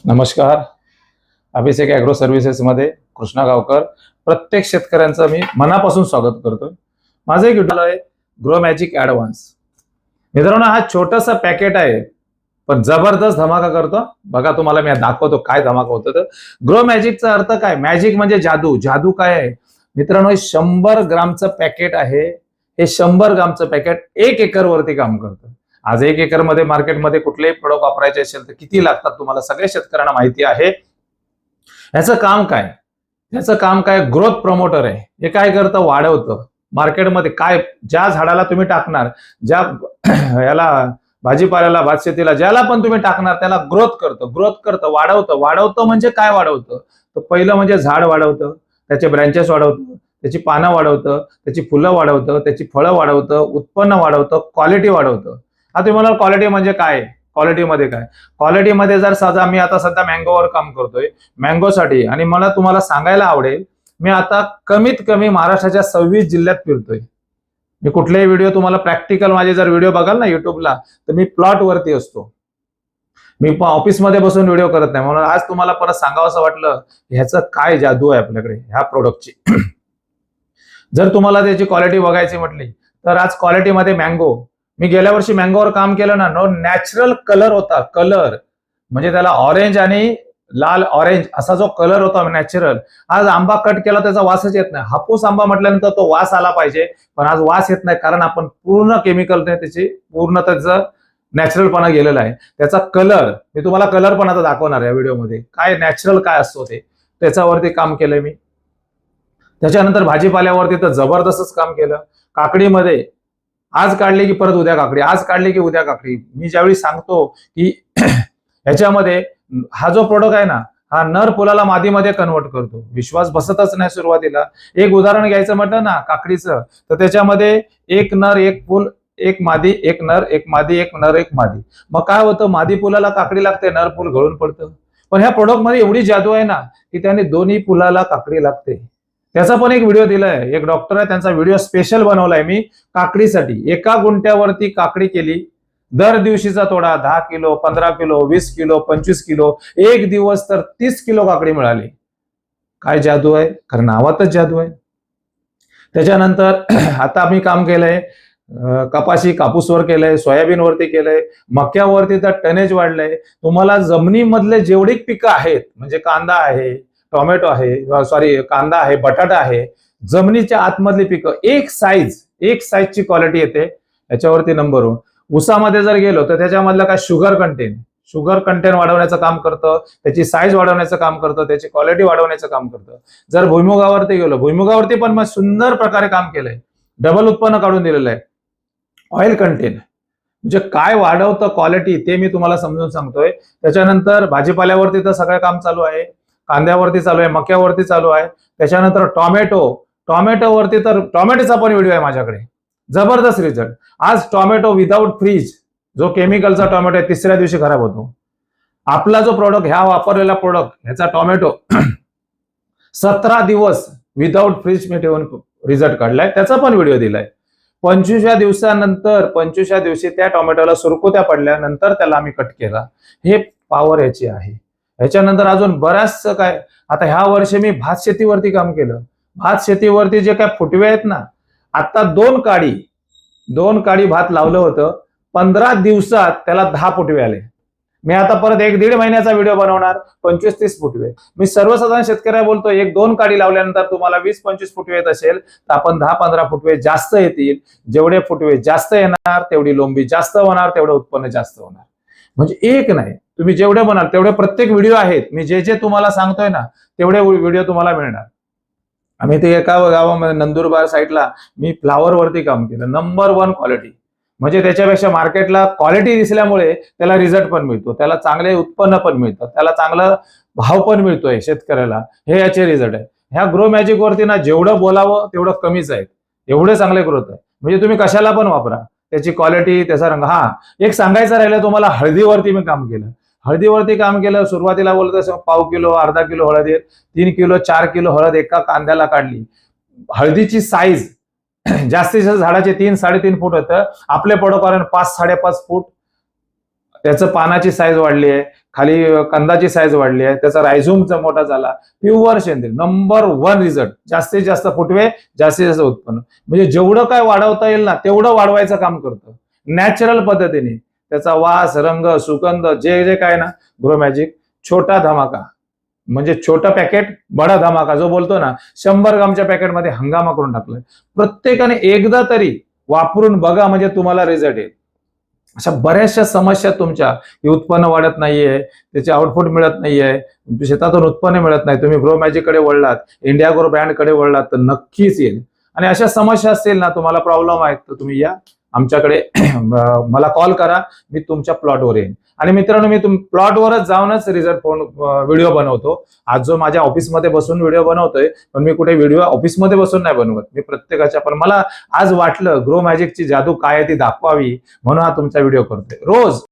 नमस्कार. अभिषेक ॲग्रो सर्व्हिसेसमध्ये कृष्णा गावकर प्रत्येक शेतकऱ्यांचं मी मनापासून स्वागत करतोय. माझं एक युट्यूब आहे ग्रो मॅजिक ॲडव्हान्स. मित्रांनो, हा छोटासा पॅकेट आहे पण जबरदस्त धमाका करतो. बघा, तुम्हाला मी दाखवतो काय धमाका होतं. तर ग्रो मॅजिकचा अर्थ काय? मॅजिक म्हणजे जादू. जादू काय आहे मित्रांनो? 100 ग्रामचं पॅकेट आहे. हे 100 ग्रामचं पॅकेट 1 एकर वरती काम करतं. आज 1 एकर मध्ये मार्केटमध्ये कुठलेही प्रोडक्ट वापरायचे असेल तर किती लागतात तुम्हाला सगळ्या शेतकऱ्यांना माहिती आहे. याचं काम काय? याचं काम काय? ग्रोथ प्रमोटर आहे. हे काय करतं? वाढवतं. मार्केटमध्ये काय ज्या झाडाला तुम्ही टाकणार, ज्या याला भाजीपाल्याला, भातशेतीला ज्याला पण तुम्ही टाकणार त्याला ग्रोथ करतं, वाढवतं म्हणजे काय वाढवतं? तर पहिलं म्हणजे झाड वाढवतं, त्याचे ब्रँचेस वाढवतं, त्याची पानं वाढवतं, त्याची फुलं वाढवतं, त्याची फळं वाढवतं, उत्पन्न वाढवतं, क्वालिटी वाढवतं. आता तुम्हाला क्वालिटी म्हणजे काय? क्वालिटीमध्ये काय? क्वालिटीमध्ये जर साधा मी आता सध्या मँगोवर काम करतोय, मँगोसाठी, आणि मला तुम्हाला सांगायला आवडेल, मी आता कमीत कमी महाराष्ट्राच्या 26 जिल्ह्यात फिरतोय. मी कुठलेही व्हिडिओ तुम्हाला प्रॅक्टिकल माझे जर व्हिडिओ बघाल ना युट्यूबला, तर मी प्लॉट वरती असतो. मी ऑफिसमध्ये बसून व्हिडिओ करत नाही. म्हणून आज तुम्हाला परत सांगावं असं वाटलं, ह्याचं काय जादू आहे आपल्याकडे ह्या प्रोडक्टची. जर तुम्हाला त्याची क्वालिटी बघायची म्हटली तर आज क्वालिटीमध्ये मँगो, मी गेल्या वर्षी मँगोवर काम केलं ना, नॅचरल कलर होता. कलर म्हणजे त्याला ऑरेंज आणि लाल ऑरेंज असा जो कलर होता नॅचरल. आज आंबा कट केला त्याचा वासच येत नाही. हापूस आंबा म्हटल्यानंतर तो वास आला पाहिजे, पण आज वास येत नाही कारण आपण पूर्ण केमिकलने त्याची पूर्ण त्याचं नॅचरलपणा गेलेला आहे. त्याचा कलर मी तुम्हाला कलर पण आता दाखवणार या व्हिडिओमध्ये, काय नॅचरल काय असतो ते, त्याच्यावरती काम केलंय मी. त्याच्यानंतर भाजीपाल्यावरती तर जबरदस्तच काम केलं. काकडीमध्ये आज काढली की परत उद्या काकडी, आज काढली की उद्या काकडी. मी ज्यावेळी सांगतो की ह्याच्यामध्ये हा जो प्रोडक्ट आहे ना, हा नर फुलाला मादीमध्ये कन्वर्ट करतो. विश्वास बसतच नाही सुरुवातीला. एक उदाहरण घ्यायचं म्हटलं ना काकडीचं, तर त्याच्यामध्ये एक नर एक फुल, एक मादी, एक नर एक मादी, एक नर एक मादी. मग काय होतं? मादी फुलाला काकडी लागते, नर फुल गळून पडतं. पण ह्या प्रोडक्ट मध्ये एवढी जादू आहे ना की त्याने दोन्ही फुलाला काकडी लागते. त्याचा पण एक व्हिडिओ दिलाय, एक डॉक्टर आहे त्यांचा व्हिडिओ स्पेशल बनवलाय मी काकडीसाठी. एका गुंठ्यावरती काकडी केली, दर दिवशीचा तोडा 10 किलो, 15 किलो, 20 किलो, 25 किलो, एक दिवस तर 30 किलो काकडी मिळाली. काय जादू आहे? कारण नावातच जादू आहे. त्याच्यानंतर आता आम्ही काम केलंय कपाशी कापूसवर केलंय, सोयाबीन वरती केलंय, मक्यावरती तर टनेज वाढलंय. तुम्हाला जमिनीमधले जेवढी पिकं आहेत, म्हणजे कांदा आहे, टोमॅटो आहे, सॉरी कांदा आहे, बटाटा आहे, जमिनीच्या आतमधली पिकं एक साईजची क्वालिटी येते याच्यावरती नंबर 1. ऊसामध्ये जर गेलो तर त्याच्यामधलं काय शुगर कंटेंट वाढवण्याचं काम करतं, त्याची साईज वाढवण्याचं काम करतं, त्याची क्वालिटी वाढवण्याचं काम करतं. जर भुईमुगावरती गेलो, भुईमुगावरती पण मग सुंदर प्रकारे काम केलंय, डबल उत्पन्न काढून दिलेलं आहे. ऑइल कंटेंट म्हणजे काय वाढवतं क्वालिटी ते मी तुम्हाला समजून सांगतोय. त्याच्यानंतर भाजीपाल्यावरती तर सगळं काम चालू आहे, कांद्यावरती चालू आहे, मक्यावरती चालू आहे. त्याच्यानंतर टोमॅटोवरती तर टोमॅटोचा पण व्हिडिओ आहे माझ्याकडे, जबरदस्त रिझल्ट. आज टोमॅटो विदाऊट फ्रीज, जो केमिकलचा टोमॅटो आहे 3ऱ्या दिवशी खराब होतो. आपला जो प्रोडक्ट, ह्या वापरलेला प्रोडक्ट, ह्याचा टोमॅटो 17 दिवस विदाऊट फ्रीज मी ठेवून रिझल्ट काढलाय, त्याचा पण व्हिडिओ दिलाय. 25व्या दिवशी त्या टोमॅटोला सुरकुत्या पडल्यानंतर त्याला आम्ही कट केला. हे पॉवर याची आहे. ह्याच्यानंतर अजून बऱ्याचसं काय, आता ह्या वर्षी मी भात शेतीवरती काम केलं. भात शेतीवरती जे काय फुटवे आहेत ना, आता 2 काडी भात लावलं होतं, 15 दिवसात त्याला 10 फुटवे आले. मी आता परत 1-1.5 महिन्याचा व्हिडिओ बनवणार, 25-30 फुटवे. मी सर्वसाधारण शेतकऱ्याला बोलतो, 1-2 काडी लावल्यानंतर तुम्हाला 20-25 फुटवे येत असेल तर आपण 10-15 फुटवे जास्त येतील. जेवढे फुटवे जास्त येणार तेवढी लोंबी जास्त होणार, तेवढं उत्पन्न जास्त होणार. म्हणजे एक नाही, तुम्ही जेवढे म्हणाल तेवढे प्रत्येक व्हिडिओ आहेत. मी जे तुम्हाला सांगतोय ना तेवढे व्हिडिओ तुम्हाला मिळणार. आम्ही ते एका गावामध्ये नंदुरबार साईडला मी फ्लावर वरती काम केलं, नंबर 1 क्वालिटी. म्हणजे त्याच्यापेक्षा मार्केटला क्वालिटी दिसल्यामुळे त्याला रिझल्ट पण मिळतो, त्याला चांगले उत्पन्न पण मिळतं, त्याला चांगला भाव पण मिळतोय शेतकऱ्याला. हे याचे रिझल्ट आहे. ह्या ग्रो मॅजिक वरती ना जेवढं बोलावं तेवढं कमीच आहे, एवढे चांगले ग्रोथ आहे. म्हणजे तुम्ही कशाला पण वापरा, त्याची क्वालिटी, त्याचा रंग. हा, एक सांगायचं राहिलं तुम्हाला, हळदीवरती मी काम केलं. सुरुवातीला बोलत असं पाव किलो, अर्धा किलो हळद, 3 किलो 4 किलो हळद एका कांद्याला काढली. हळदीची साईज जास्तीत जास्त झाडाचे 3-3.5 फूट होतं, आपले प्रोडक्ट 5-5.5 फूट. त्याचं पानाची साईज वाढली आहे, खाली कंदाची साईज वाढली आहे, त्याचा रायझोमचा मोठा झाला, प्युअर सेंद्रिय नंबर 1 रिझल्ट. जास्तीत जास्त फुटवे, जास्तीत जास्त उत्पन्न, म्हणजे जेवढं काय वाढवता येईल ना तेवढं वाढवायचं काम करतं नॅचरल पद्धतीने. त्याचा वास, रंग, सुगंध जे जे काय ना, ग्रो मॅजिक छोटा धमाका म्हणजे छोटा पॅकेट बडा धमाका जो बोलतो ना, 100 ग्रामच्या पॅकेटमध्ये हंगामा करून टाकलाय. प्रत्येकाने एकदा तरी वापरून बघा, म्हणजे तुम्हाला रिझल्ट येईल. अशा बऱ्याचशा समस्या तुमच्या, की उत्पन्न वाढत नाहीये, त्याचे आउटपुट मिळत नाहीये, शेतातून उत्पन्न मिळत नाही, तुम्ही ग्रो मॅजिक कडे वळलात, इंडिया ग्रो ब्रँड कडे वळलात तर नक्कीच येईल. आणि अशा समस्या असतील ना, तुम्हाला प्रॉब्लेम आहेत, तर तुम्ही या आमच्याकडे मला कॉल करा, मी तुमच्या प्लॉटवर येईन. आणि मित्रांनो, मी प्लॉटवरच जाऊनच रिझल्ट फोन व्हिडिओ बनवतो. आज जो माझ्या ऑफिसमध्ये बसून व्हिडिओ बनवतोय, पण मी कुठे व्हिडिओ ऑफिसमध्ये बसून नाही बनवत, मी प्रत्येकाच्या, पण मला आज वाटलं ग्रो मॅजिकची जादू काय आहे ती दाखवावी, म्हणून हा तुमचा व्हिडिओ करतोय रोज.